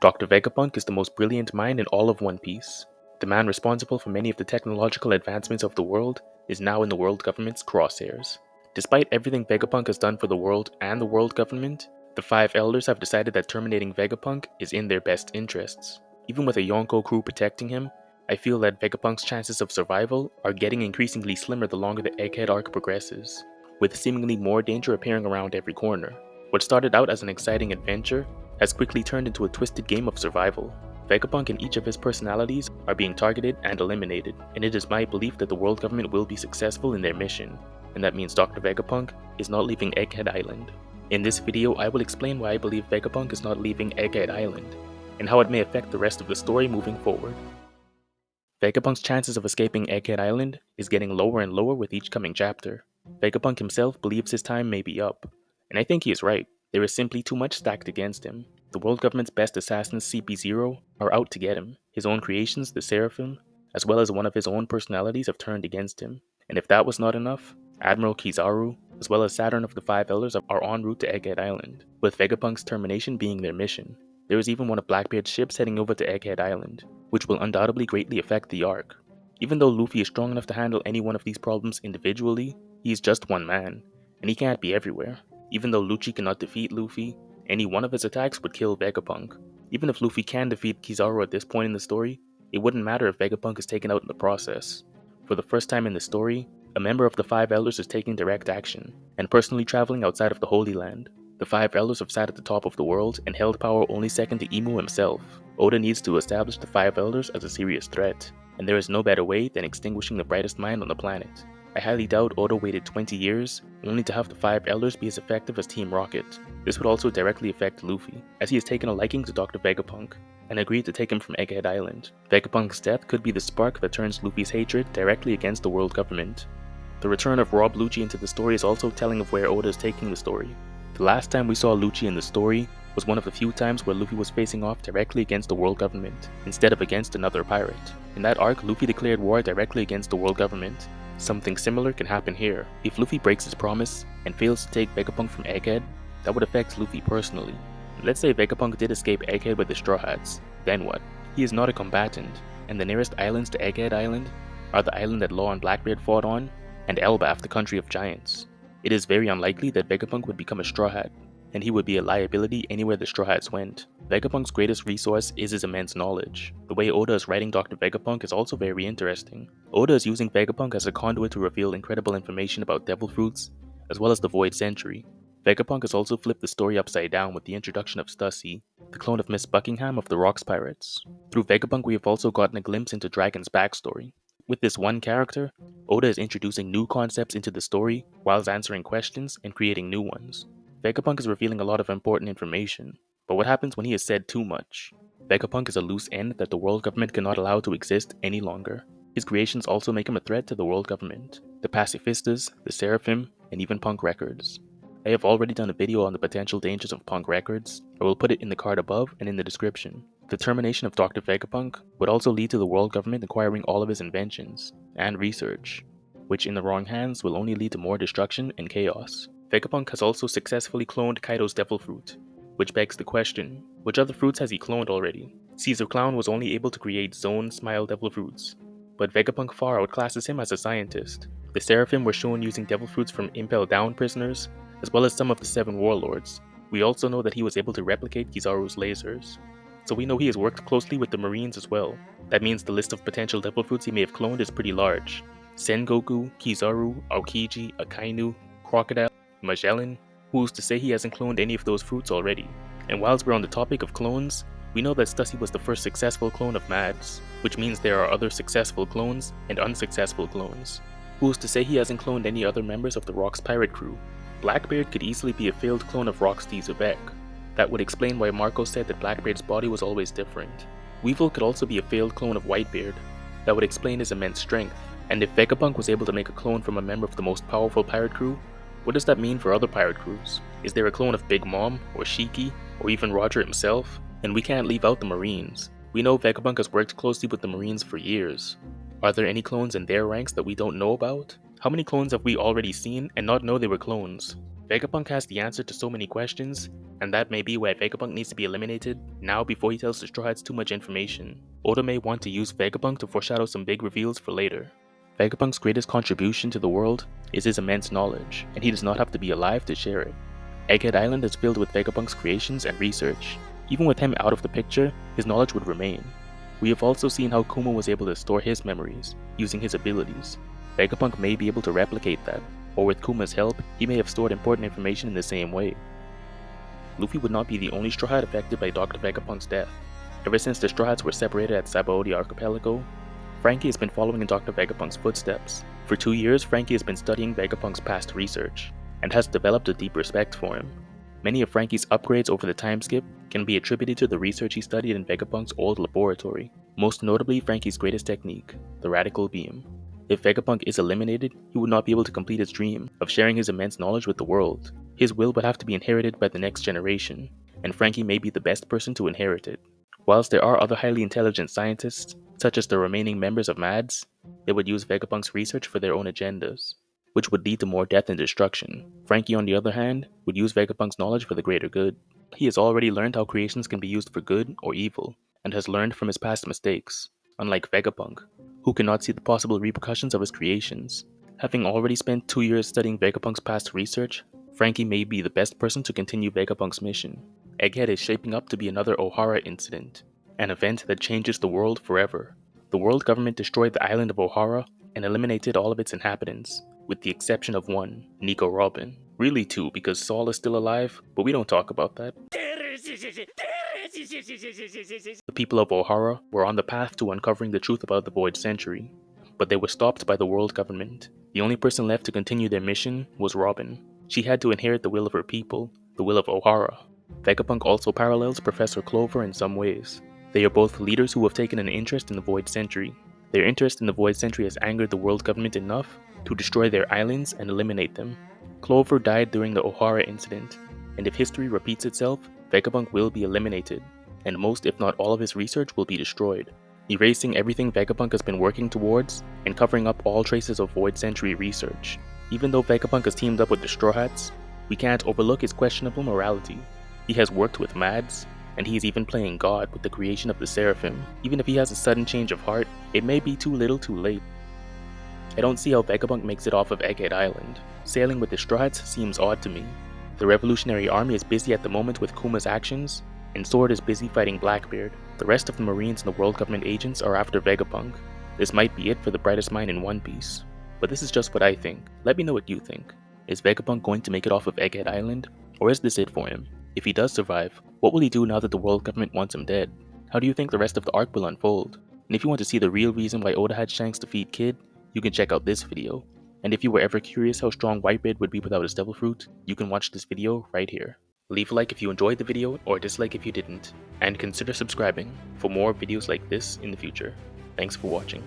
Dr. Vegapunk is the most brilliant mind in all of One Piece. The man responsible for many of the technological advancements of the world is now in the world government's crosshairs. Despite everything Vegapunk has done for the world and the world government, the five elders have decided that terminating Vegapunk is in their best interests. Even with a Yonko crew protecting him, I feel that Vegapunk's chances of survival are getting increasingly slimmer the longer the Egghead arc progresses, with seemingly more danger appearing around every corner. What started out as an exciting adventure has quickly turned into a twisted game of survival. Vegapunk and each of his personalities are being targeted and eliminated, and it is my belief that the world government will be successful in their mission, and that means Dr. Vegapunk is not leaving Egghead Island. In this video, I will explain why I believe Vegapunk is not leaving Egghead Island, and how it may affect the rest of the story moving forward. Vegapunk's chances of escaping Egghead Island is getting lower and lower with each coming chapter. Vegapunk himself believes his time may be up, and I think he is right. There is simply too much stacked against him. The world government's best assassins, CP0, are out to get him. His own creations, the Seraphim, as well as one of his own personalities have turned against him. And if that was not enough, Admiral Kizaru, as well as Saturn of the Five Elders are en route to Egghead Island, with Vegapunk's termination being their mission. There is even one of Blackbeard's ships heading over to Egghead Island, which will undoubtedly greatly affect the arc. Even though Luffy is strong enough to handle any one of these problems individually, he is just one man, and he can't be everywhere. Even though Lucci cannot defeat Luffy, any one of his attacks would kill Vegapunk. Even if Luffy can defeat Kizaru at this point in the story, it wouldn't matter if Vegapunk is taken out in the process. For the first time in the story, a member of the Five Elders is taking direct action, and personally traveling outside of the Holy Land. The Five Elders have sat at the top of the world and held power only second to Imu himself. Oda needs to establish the Five Elders as a serious threat, and there is no better way than extinguishing the brightest mind on the planet. I highly doubt Oda waited 20 years only to have the Five Elders be as effective as Team Rocket. This would also directly affect Luffy, as he has taken a liking to Dr. Vegapunk and agreed to take him from Egghead Island. Vegapunk's death could be the spark that turns Luffy's hatred directly against the world government. The return of Rob Lucci into the story is also telling of where Oda is taking the story. The last time we saw Lucci in the story was one of the few times where Luffy was facing off directly against the world government, instead of against another pirate. In that arc, Luffy declared war directly against the world government. Something similar can happen here. If Luffy breaks his promise and fails to take Vegapunk from Egghead, that would affect Luffy personally. Let's say Vegapunk did escape Egghead with the Straw Hats, then what? He is not a combatant, and the nearest islands to Egghead Island are the island that Law and Blackbeard fought on, and Elbaf, the country of giants. It is very unlikely that Vegapunk would become a Straw Hat, and he would be a liability anywhere the Straw Hats went. Vegapunk's greatest resource is his immense knowledge. The way Oda is writing Dr. Vegapunk is also very interesting. Oda is using Vegapunk as a conduit to reveal incredible information about devil fruits, as well as the Void Century. Vegapunk has also flipped the story upside down with the introduction of Stussy, the clone of Miss Buckingham of the Rocks Pirates. Through Vegapunk we have also gotten a glimpse into Dragon's backstory. With this one character, Oda is introducing new concepts into the story, whilst answering questions and creating new ones. Vegapunk is revealing a lot of important information, but what happens when he has said too much? Vegapunk is a loose end that the world government cannot allow to exist any longer. His creations also make him a threat to the world government, the Pacifistas, the Seraphim, and even Punk Records. I have already done a video on the potential dangers of Punk Records. I will put it in the card above and in the description. The termination of Dr. Vegapunk would also lead to the world government acquiring all of his inventions and research, which in the wrong hands will only lead to more destruction and chaos. Vegapunk has also successfully cloned Kaido's Devil Fruit, which begs the question, which other fruits has he cloned already? Caesar Clown was only able to create Zone Smile Devil Fruits, but Vegapunk far outclasses him as a scientist. The Seraphim were shown using Devil Fruits from Impel Down prisoners, as well as some of the 7 warlords. We also know that he was able to replicate Kizaru's lasers, so we know he has worked closely with the Marines as well. That means the list of potential Devil Fruits he may have cloned is pretty large. Sengoku, Kizaru, Aokiji, Akainu, Crocodile, Magellan. Who's to say he hasn't cloned any of those fruits already? And whilst we're on the topic of clones, we know that Stussy was the first successful clone of Mads, which means there are other successful clones and unsuccessful clones. Who's to say he hasn't cloned any other members of the Rock's pirate crew? Blackbeard could easily be a failed clone of Rock's Zebek. That would explain why Marco said that Blackbeard's body was always different. Weevil could also be a failed clone of Whitebeard. That would explain his immense strength. And if Vegapunk was able to make a clone from a member of the most powerful pirate crew, what does that mean for other pirate crews? Is there a clone of Big Mom, or Shiki, or even Roger himself? And we can't leave out the Marines. We know Vegapunk has worked closely with the Marines for years. Are there any clones in their ranks that we don't know about? How many clones have we already seen and not know they were clones? Vegapunk has the answer to so many questions, and that may be why Vegapunk needs to be eliminated now before he tells the Straw Hats too much information. Oda may want to use Vegapunk to foreshadow some big reveals for later. Vegapunk's greatest contribution to the world is his immense knowledge, and he does not have to be alive to share it. Egghead Island is filled with Vegapunk's creations and research. Even with him out of the picture, his knowledge would remain. We have also seen how Kuma was able to store his memories, using his abilities. Vegapunk may be able to replicate that, or with Kuma's help, he may have stored important information in the same way. Luffy would not be the only Straw Hat affected by Dr. Vegapunk's death. Ever since the Straw Hats were separated at Sabaody Archipelago, Frankie has been following in Dr. Vegapunk's footsteps. For 2 years, Frankie has been studying Vegapunk's past research, and has developed a deep respect for him. Many of Frankie's upgrades over the time skip can be attributed to the research he studied in Vegapunk's old laboratory, most notably Frankie's greatest technique, the Radical Beam. If Vegapunk is eliminated, he would not be able to complete his dream of sharing his immense knowledge with the world. His will would have to be inherited by the next generation, and Frankie may be the best person to inherit it. Whilst there are other highly intelligent scientists, such as the remaining members of MADS, they would use Vegapunk's research for their own agendas, which would lead to more death and destruction. Frankie, on the other hand, would use Vegapunk's knowledge for the greater good. He has already learned how creations can be used for good or evil, and has learned from his past mistakes, unlike Vegapunk, who cannot see the possible repercussions of his creations. Having already spent 2 years studying Vegapunk's past research, Frankie may be the best person to continue Vegapunk's mission. Egghead is shaping up to be another Ohara incident, an event that changes the world forever. The world government destroyed the island of Ohara and eliminated all of its inhabitants, with the exception of one, Nico Robin. Really two, because Saul is still alive, but we don't talk about that. The people of Ohara were on the path to uncovering the truth about the Void Century, but they were stopped by the world government. The only person left to continue their mission was Robin. She had to inherit the will of her people, the will of Ohara. Vegapunk also parallels Professor Clover in some ways. They are both leaders who have taken an interest in the Void Century. Their interest in the Void Century has angered the world government enough to destroy their islands and eliminate them. Clover died during the Ohara incident, and if history repeats itself, Vegapunk will be eliminated, and most if not all of his research will be destroyed, erasing everything Vegapunk has been working towards and covering up all traces of Void Century research. Even though Vegapunk has teamed up with the Straw Hats, we can't overlook his questionable morality. He has worked with Mads, and he is even playing God with the creation of the Seraphim. Even if he has a sudden change of heart, it may be too little too late. I don't see how Vegapunk makes it off of Egghead Island. Sailing with the Straw Hats seems odd to me. The Revolutionary Army is busy at the moment with Kuma's actions, and Sword is busy fighting Blackbeard. The rest of the Marines and the World Government agents are after Vegapunk. This might be it for the brightest mind in One Piece. But this is just what I think. Let me know what you think. Is Vegapunk going to make it off of Egghead Island, or is this it for him? If he does survive, what will he do now that the World Government wants him dead? How do you think the rest of the arc will unfold? And if you want to see the real reason why Oda had Shanks defeat Kid, you can check out this video. And if you were ever curious how strong Whitebeard would be without his Devil Fruit, you can watch this video right here. Leave a like if you enjoyed the video, or a dislike if you didn't, and consider subscribing for more videos like this in the future. Thanks for watching.